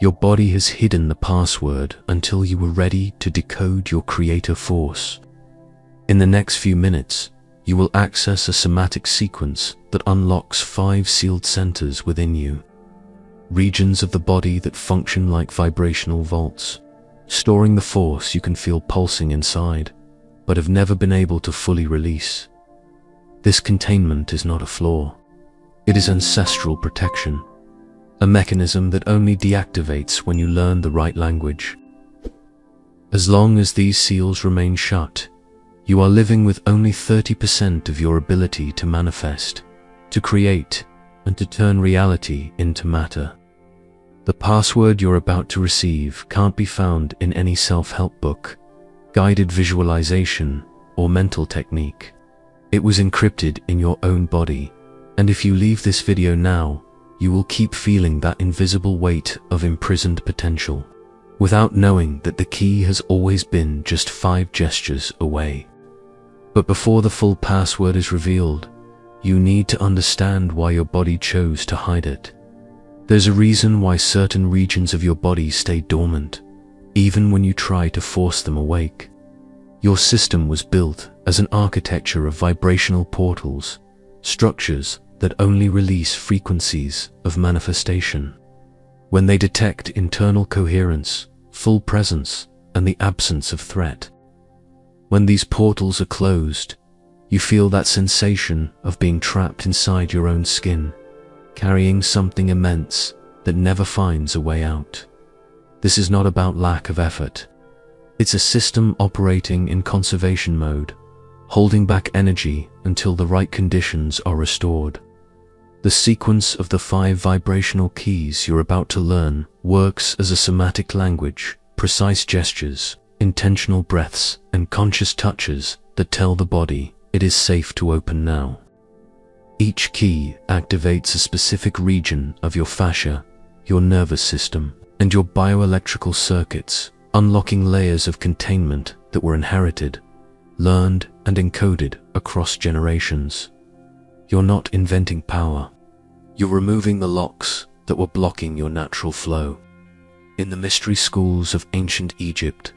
Your body has hidden the password until you were ready to decode your creator force. In the next few minutes, you will access a somatic sequence that unlocks 5 sealed centers within you. Regions of the body that function like vibrational vaults, storing the force you can feel pulsing inside, but have never been able to fully release. This containment is not a flaw. It is ancestral protection, a mechanism that only deactivates when you learn the right language. As long as these seals remain shut, you are living with only 30% of your ability to manifest, to create, and to turn reality into matter. The password you're about to receive can't be found in any self-help book, guided visualization, or mental technique. It was encrypted in your own body, and if you leave this video now, you will keep feeling that invisible weight of imprisoned potential, without knowing that the key has always been just 5 gestures away. But before the full password is revealed, you need to understand why your body chose to hide it. There's a reason why certain regions of your body stay dormant, even when you try to force them awake. Your system was built as an architecture of vibrational portals, structures that only release frequencies of manifestation. When they detect internal coherence, full presence, and the absence of threat. When these portals are closed, you feel that sensation of being trapped inside your own skin, carrying something immense that never finds a way out. This is not about lack of effort. It's a system operating in conservation mode, holding back energy until the right conditions are restored. The sequence of the 5 vibrational keys you're about to learn works as a somatic language, precise gestures, intentional breaths, and conscious touches that tell the body it is safe to open now. Each key activates a specific region of your fascia, your nervous system, and your bioelectrical circuits, unlocking layers of containment that were inherited, learned, and encoded across generations. You're not inventing power. You're removing the locks that were blocking your natural flow. In the mystery schools of ancient Egypt,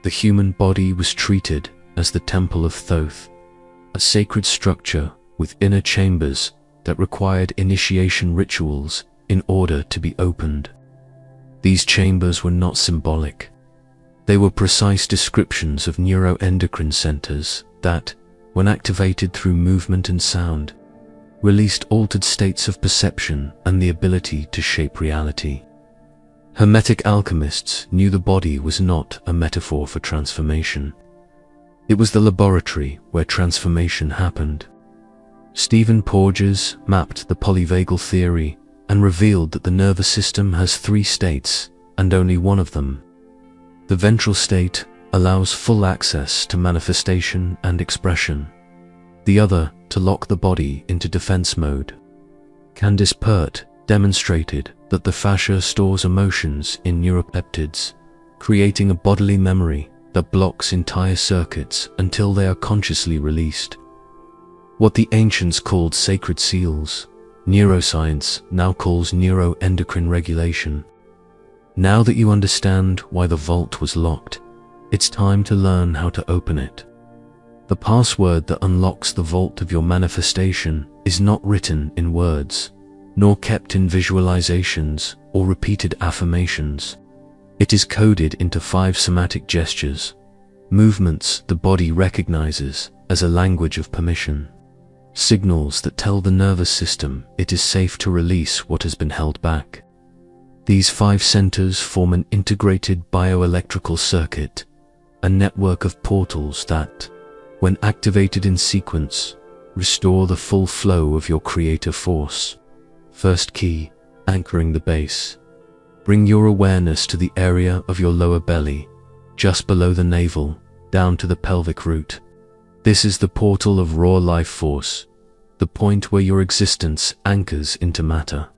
the human body was treated as the Temple of Thoth, a sacred structure with inner chambers that required initiation rituals in order to be opened. These chambers were not symbolic. They were precise descriptions of neuroendocrine centers that, when activated through movement and sound, released altered states of perception and the ability to shape reality. Hermetic alchemists knew the body was not a metaphor for transformation. It was the laboratory where transformation happened. Stephen Porges mapped the polyvagal theory and revealed that the nervous system has 3 states, and only one of them. The ventral state allows full access to manifestation and expression, the other to lock the body into defense mode. Candace Pert demonstrated that the fascia stores emotions in neuropeptides, creating a bodily memory that blocks entire circuits until they are consciously released. What the ancients called sacred seals, neuroscience now calls neuroendocrine regulation. Now that you understand why the vault was locked, it's time to learn how to open it. The password that unlocks the vault of your manifestation is not written in words, nor kept in visualizations or repeated affirmations. It is coded into 5 somatic gestures, movements the body recognizes as a language of permission, signals that tell the nervous system it is safe to release what has been held back. These 5 centers form an integrated bioelectrical circuit, a network of portals that, when activated in sequence, restore the full flow of your creative force. First key, anchoring the base. Bring your awareness to the area of your lower belly, just below the navel, down to the pelvic root. This is the portal of raw life force, the point where your existence anchors into matter.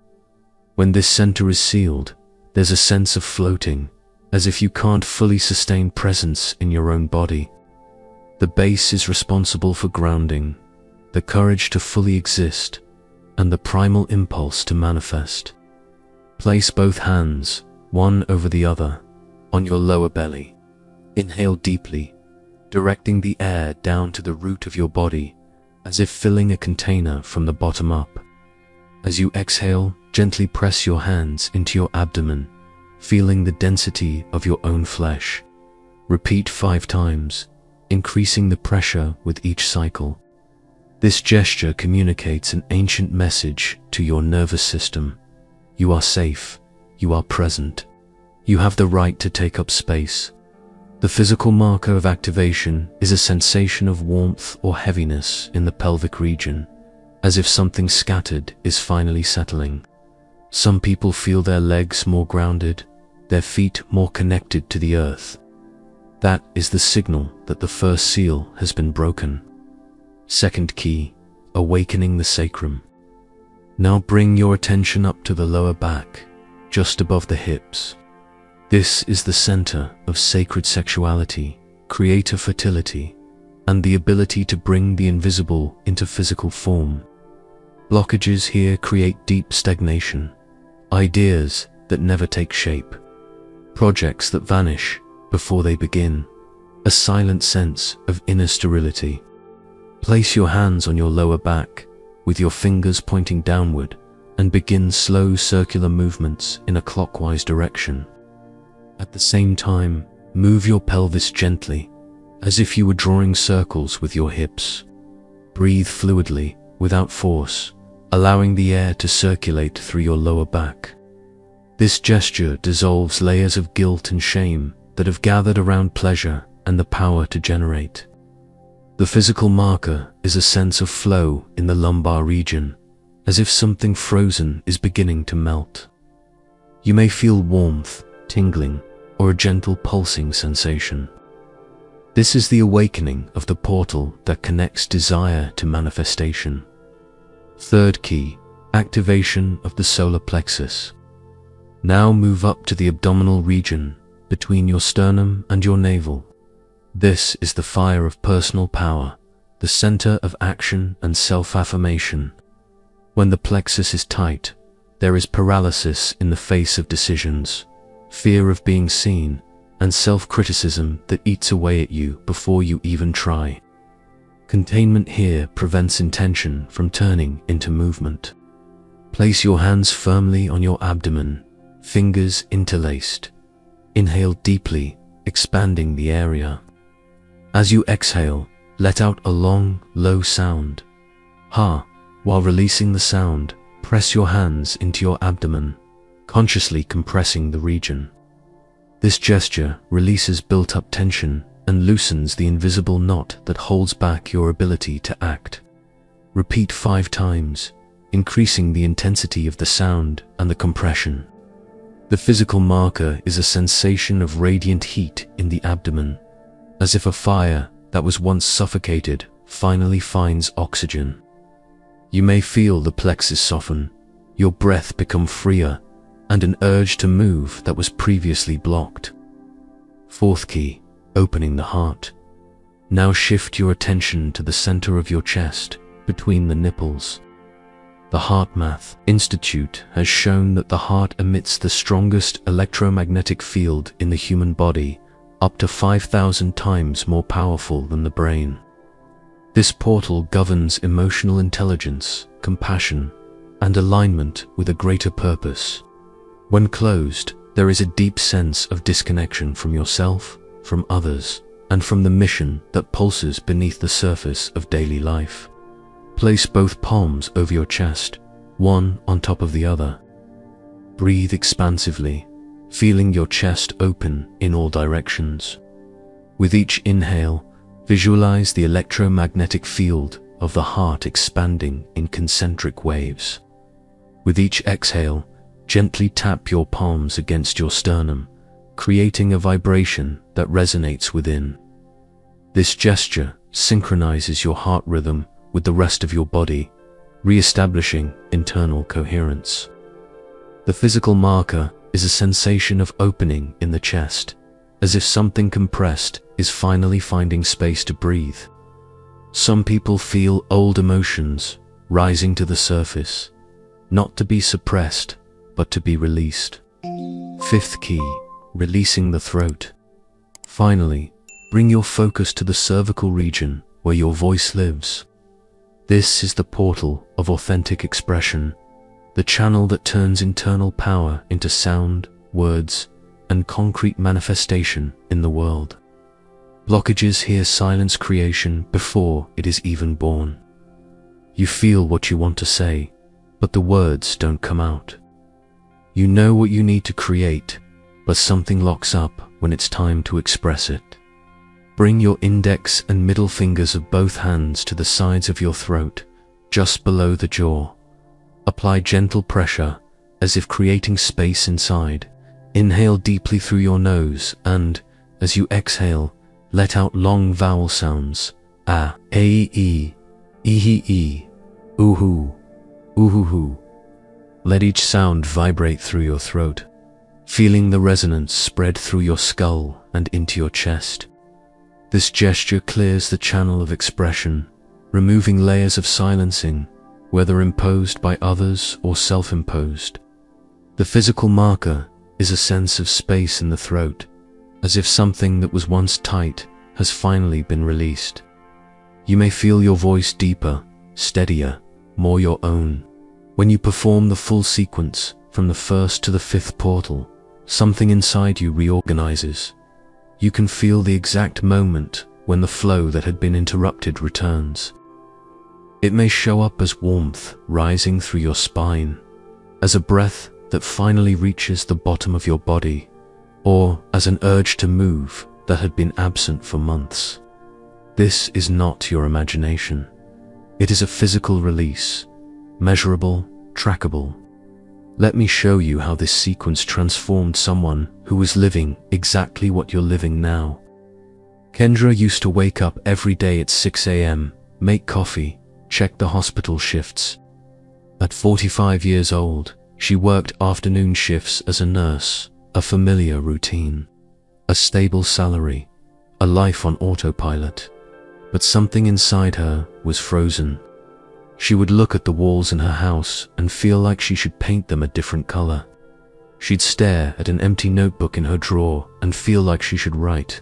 When this center is sealed, there's a sense of floating, as if you can't fully sustain presence in your own body. The base is responsible for grounding, the courage to fully exist, and the primal impulse to manifest. Place both hands, one over the other, on your lower belly. Inhale deeply, directing the air down to the root of your body, as if filling a container from the bottom up. As you exhale, gently press your hands into your abdomen, feeling the density of your own flesh. Repeat 5 times, increasing the pressure with each cycle. This gesture communicates an ancient message to your nervous system. You are safe, you are present, you have the right to take up space. The physical marker of activation is a sensation of warmth or heaviness in the pelvic region, as if something scattered is finally settling. Some people feel their legs more grounded, their feet more connected to the earth. That is the signal that the first seal has been broken. Second key, awakening the sacrum. Now bring your attention up to the lower back, just above the hips. This is the center of sacred sexuality, creative fertility, and the ability to bring the invisible into physical form. Blockages here create deep stagnation, ideas that never take shape, projects that vanish before they begin, a silent sense of inner sterility. Place your hands on your lower back, with your fingers pointing downward, and begin slow circular movements in a clockwise direction. At the same time, move your pelvis gently, as if you were drawing circles with your hips. Breathe fluidly, without force, allowing the air to circulate through your lower back. This gesture dissolves layers of guilt and shame that have gathered around pleasure and the power to generate. The physical marker is a sense of flow in the lumbar region, as if something frozen is beginning to melt. You may feel warmth, tingling, or a gentle pulsing sensation. This is the awakening of the portal that connects desire to manifestation. Third key, activation of the solar plexus. Now move up to the abdominal region, between your sternum and your navel. This is the fire of personal power, the center of action and self-affirmation. When the plexus is tight, there is paralysis in the face of decisions, fear of being seen, and self-criticism that eats away at you before you even try. Containment here prevents intention from turning into movement. Place your hands firmly on your abdomen, fingers interlaced. Inhale deeply, expanding the area. As you exhale, let out a long, low sound. Ha! While releasing the sound, press your hands into your abdomen, consciously compressing the region. This gesture releases built-up tension and loosens the invisible knot that holds back your ability to act. Repeat 5 times, increasing the intensity of the sound and the compression. The physical marker is a sensation of radiant heat in the abdomen, as if a fire that was once suffocated finally finds oxygen. You may feel the plexus soften, your breath become freer, and an urge to move that was previously blocked. Fourth key, opening the heart. Now shift your attention to the center of your chest, between the nipples. The HeartMath Institute has shown that the heart emits the strongest electromagnetic field in the human body, up to 5,000 times more powerful than the brain. This portal governs emotional intelligence, compassion, and alignment with a greater purpose. When closed, there is a deep sense of disconnection from yourself, from others, and from the mission that pulses beneath the surface of daily life. Place both palms over your chest, one on top of the other. Breathe expansively, feeling your chest open in all directions. With each inhale, visualize the electromagnetic field of the heart expanding in concentric waves. With each exhale, gently tap your palms against your sternum, creating a vibration that resonates within. This gesture synchronizes your heart rhythm with the rest of your body, re-establishing internal coherence. The physical marker is a sensation of opening in the chest, as if something compressed is finally finding space to breathe. Some people feel old emotions rising to the surface, not to be suppressed, but to be released. Fifth key, releasing the throat. Finally, bring your focus to the cervical region where your voice lives. This is the portal of authentic expression, the channel that turns internal power into sound, words, and concrete manifestation in the world. Blockages here silence creation before it is even born. You feel what you want to say, but the words don't come out. You know what you need to create, but something locks up when it's time to express it. Bring your index and middle fingers of both hands to the sides of your throat, just below the jaw. Apply gentle pressure, as if creating space inside. Inhale deeply through your nose and, as you exhale, let out long vowel sounds. A, e, e, oohoo, oohoo. Let each sound vibrate through your throat, feeling the resonance spread through your skull and into your chest. This gesture clears the channel of expression, removing layers of silencing, whether imposed by others or self-imposed. The physical marker is a sense of space in the throat, as if something that was once tight has finally been released. You may feel your voice deeper, steadier, more your own. When you perform the full sequence from the first to the fifth portal, something inside you reorganizes. You can feel the exact moment when the flow that had been interrupted returns. It may show up as warmth rising through your spine, as a breath that finally reaches the bottom of your body, or as an urge to move that had been absent for months. This is not your imagination. It is a physical release, measurable, trackable. Let me show you how this sequence transformed someone who was living exactly what you're living now. Kendra used to wake up every day at 6 a.m., make coffee, check the hospital shifts. At 45 years old, she worked afternoon shifts as a nurse, a familiar routine, a stable salary, a life on autopilot. But something inside her was frozen. She would look at the walls in her house and feel like she should paint them a different color. She'd stare at an empty notebook in her drawer and feel like she should write.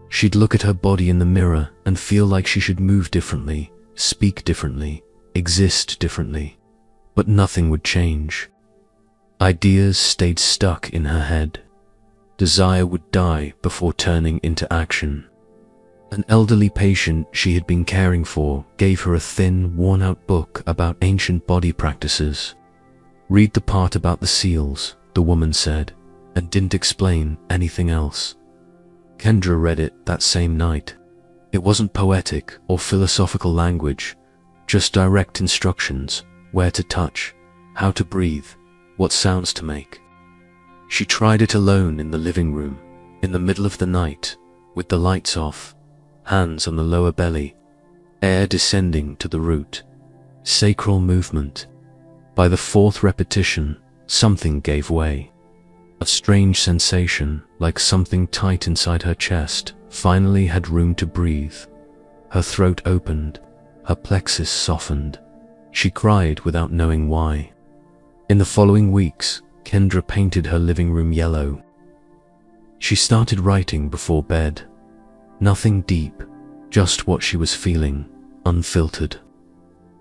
She'd look at her body in the mirror and feel like she should move differently, speak differently, exist differently. But nothing would change. Ideas stayed stuck in her head. Desire would die before turning into action. An elderly patient she had been caring for gave her a thin, worn-out book about ancient body practices. "Read the part about the seals," the woman said, and didn't explain anything else. Kendra read it that same night. It wasn't poetic or philosophical language, just direct instructions: where to touch, how to breathe, what sounds to make. She tried it alone in the living room, in the middle of the night, with the lights off, hands on the lower belly, air descending to the root, sacral movement. By the fourth repetition, something gave way. A strange sensation, like something tight inside her chest, finally had room to breathe. Her throat opened, her plexus softened. She cried without knowing why. In the following weeks, Kendra painted her living room yellow. She started writing before bed. Nothing deep, just what she was feeling, unfiltered.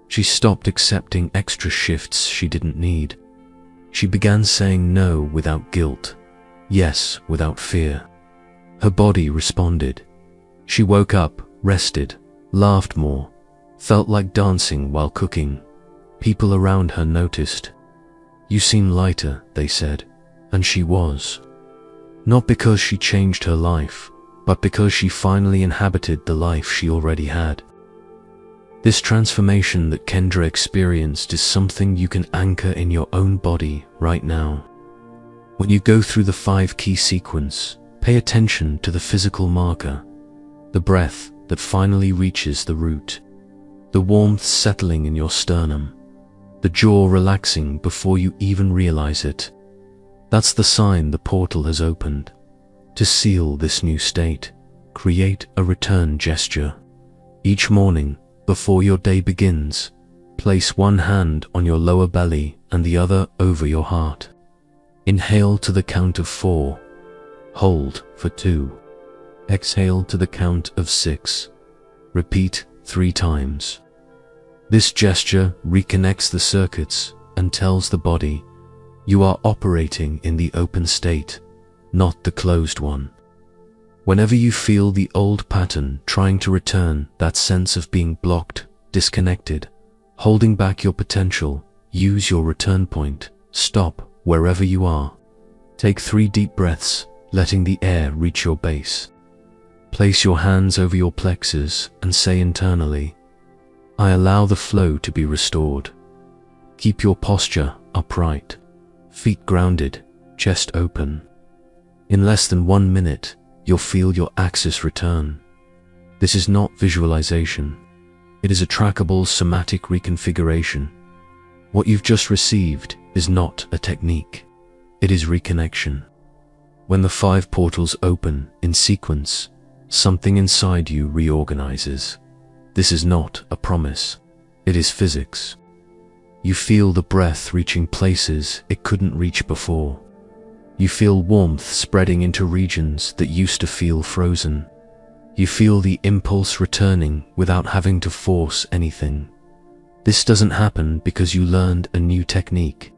She stopped accepting extra shifts she didn't need. She began saying no without guilt, yes without fear. Her body responded. She woke up, rested, laughed more, felt like dancing while cooking. People around her noticed. "You seem lighter," they said, and she was. Not because she changed her life, but because she finally inhabited the life she already had. This transformation that Kendra experienced is something you can anchor in your own body right now. When you go through the 5-key sequence, pay attention to the physical marker, the breath that finally reaches the root, the warmth settling in your sternum, the jaw relaxing before you even realize it. That's the sign the portal has opened. To seal this new state, create a return gesture. Each morning, before your day begins, place one hand on your lower belly and the other over your heart. Inhale to the count of 4. Hold for 2. Exhale to the count of 6. Repeat 3 times. This gesture reconnects the circuits and tells the body, you are operating in the open state, not the closed one. Whenever you feel the old pattern trying to return, that sense of being blocked, disconnected, holding back your potential, use your return point. Stop wherever you are. Take 3 deep breaths, letting the air reach your base. Place your hands over your plexus and say internally, I allow the flow to be restored. Keep your posture upright, feet grounded, chest open. In less than 1 minute, you'll feel your axis return. This is not visualization. It is a trackable somatic reconfiguration. What you've just received is not a technique. It is reconnection. When the 5 portals open in sequence, something inside you reorganizes. This is not a promise. It is physics. You feel the breath reaching places it couldn't reach before. You feel warmth spreading into regions that used to feel frozen. You feel the impulse returning without having to force anything. This doesn't happen because you learned a new technique.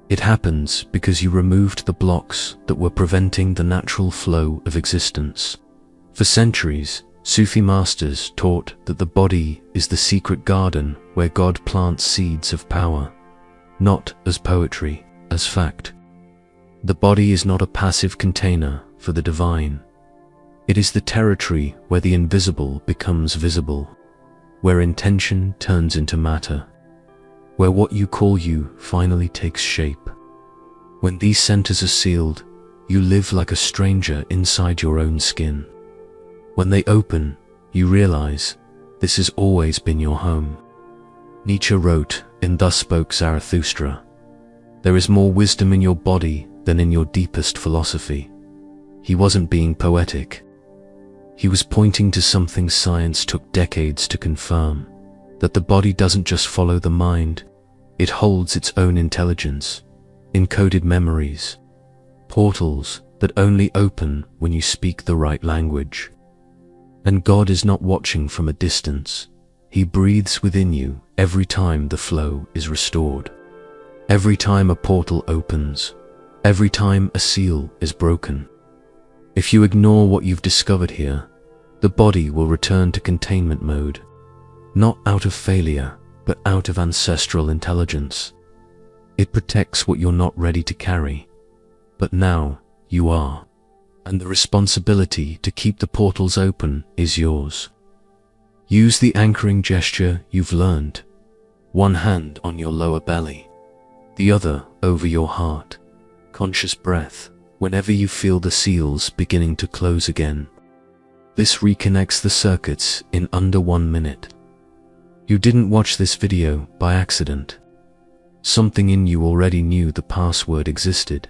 It happens because you removed the blocks that were preventing the natural flow of existence. For centuries, Sufi masters taught that the body is the secret garden where God plants seeds of power, not as poetry, as fact. The body is not a passive container for the divine. It is the territory where the invisible becomes visible, where intention turns into matter, where what you call you finally takes shape. When these centers are sealed, you live like a stranger inside your own skin. When they open, you realize this has always been your home. Nietzsche wrote in Thus Spoke Zarathustra, there is more wisdom in your body than in your deepest philosophy. He wasn't being poetic. He was pointing to something science took decades to confirm, that the body doesn't just follow the mind, it holds its own intelligence, encoded memories, portals that only open when you speak the right language. And God is not watching from a distance. He breathes within you every time the flow is restored. Every time a portal opens, every time a seal is broken. If you ignore what you've discovered here, the body will return to containment mode, not out of failure, but out of ancestral intelligence. It protects what you're not ready to carry, but now you are, and the responsibility to keep the portals open is yours. Use the anchoring gesture you've learned, one hand on your lower belly, the other over your heart. Conscious breath whenever you feel the seals beginning to close again. This reconnects the circuits in under 1 minute. You didn't watch this video by accident. Something in you already knew the password existed,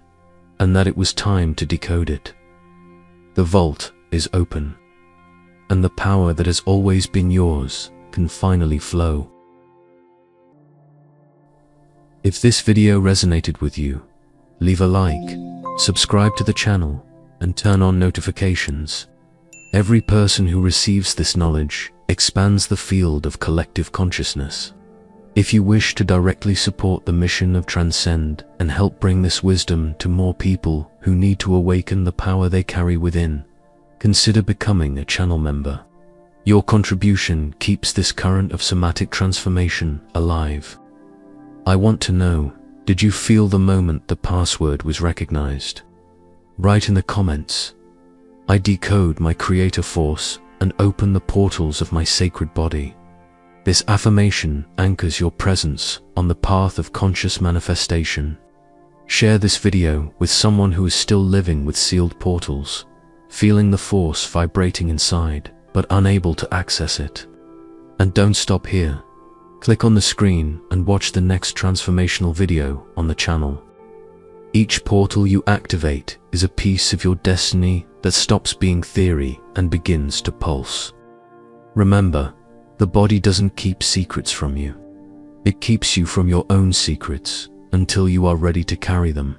and that it was time to decode it. The vault is open, and the power that has always been yours can finally flow. If this video resonated with you, leave a like, subscribe to the channel, and turn on notifications. Every person who receives this knowledge expands the field of collective consciousness. If you wish to directly support the mission of Transcend and help bring this wisdom to more people who need to awaken the power they carry within, consider becoming a channel member. Your contribution keeps this current of somatic transformation alive. I want to know, did you feel the moment the password was recognized? Write in the comments. I decode my creator force and open the portals of my sacred body. This affirmation anchors your presence on the path of conscious manifestation. Share this video with someone who is still living with sealed portals, feeling the force vibrating inside, but unable to access it. And don't stop here. Click on the screen and watch the next transformational video on the channel. Each portal you activate is a piece of your destiny that stops being theory and begins to pulse. Remember, the body doesn't keep secrets from you. It keeps you from your own secrets until you are ready to carry them.